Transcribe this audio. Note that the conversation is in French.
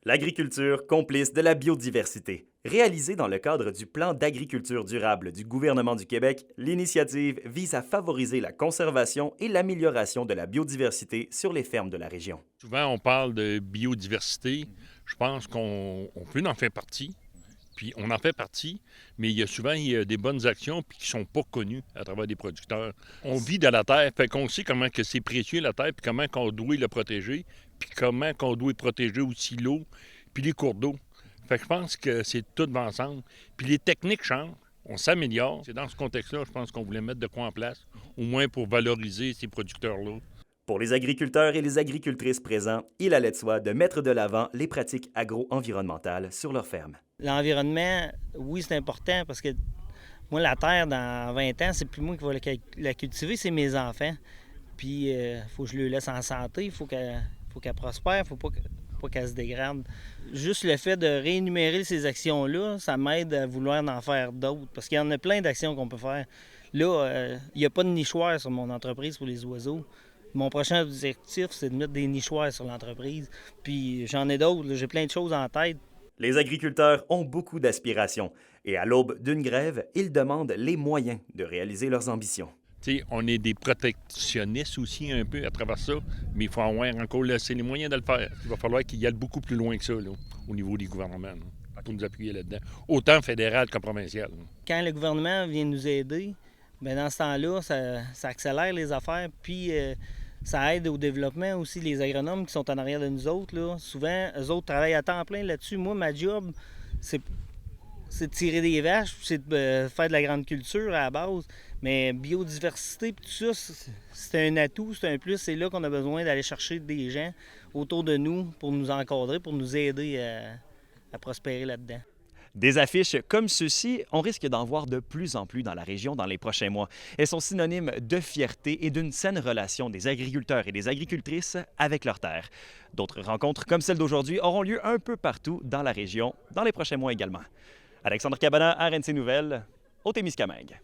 L'agriculture complice de la biodiversité. Réalisée dans le cadre du Plan d'agriculture durable du gouvernement du Québec, l'initiative vise à favoriser la conservation et l'amélioration de la biodiversité sur les fermes de la région. Souvent, on parle de biodiversité. Je pense qu'on peut en faire partie. Puis on en fait partie, mais il y a des bonnes actions puis qui sont pas connues à travers des producteurs. On vit dans la terre, fait qu'on sait comment que c'est précieux la terre, puis comment qu'on doit le protéger, puis comment qu'on doit protéger aussi l'eau, puis les cours d'eau. Fait que je pense que c'est tout ensemble. Puis les techniques changent, on s'améliore. C'est dans ce contexte-là, je pense qu'on voulait mettre de quoi en place, au moins pour valoriser ces producteurs-là. Pour les agriculteurs et les agricultrices présents, il allait de soi de mettre de l'avant les pratiques agro-environnementales sur leur ferme. L'environnement, oui, c'est important parce que moi, la terre, dans 20 ans, c'est plus moi qui vais la cultiver, c'est mes enfants. Puis, il faut que je le laisse en santé, il faut qu'elle prospère, il ne faut pas qu'elle se dégrade. Juste le fait de réénumérer ces actions-là, ça m'aide à vouloir en faire d'autres parce qu'il y en a plein d'actions qu'on peut faire. Là, il n'y a pas de nichoir sur mon entreprise pour les oiseaux. Mon prochain objectif, c'est de mettre des nichoirs sur l'entreprise. Puis, j'en ai d'autres, là, j'ai plein de choses en tête. Les agriculteurs ont beaucoup d'aspirations et à l'aube d'une grève, ils demandent les moyens de réaliser leurs ambitions. Tu sais, on est des protectionnistes aussi un peu à travers ça, mais il faut avoir encore laisser les moyens de le faire. Il va falloir qu'il y aille beaucoup plus loin que ça là, au niveau des gouvernements là, pour nous appuyer là-dedans, autant fédéral que provincial. Quand le gouvernement vient nous aider, bien dans ce temps-là, ça accélère les affaires, puis ça aide au développement aussi. Les agronomes qui sont en arrière de nous autres, là, souvent, eux autres travaillent à temps plein là-dessus. Moi, ma job, c'est de tirer des vaches, c'est de faire de la grande culture à la base. Mais biodiversité, puis tout ça, c'est un atout, c'est un plus. C'est là qu'on a besoin d'aller chercher des gens autour de nous pour nous encadrer, pour nous aider à prospérer là-dedans. Des affiches comme ceux-ci, on risque d'en voir de plus en plus dans la région dans les prochains mois. Elles sont synonymes de fierté et d'une saine relation des agriculteurs et des agricultrices avec leur terre. D'autres rencontres comme celle d'aujourd'hui auront lieu un peu partout dans la région dans les prochains mois également. Alexandre Cabana, RNC Nouvelles, au Témiscamingue.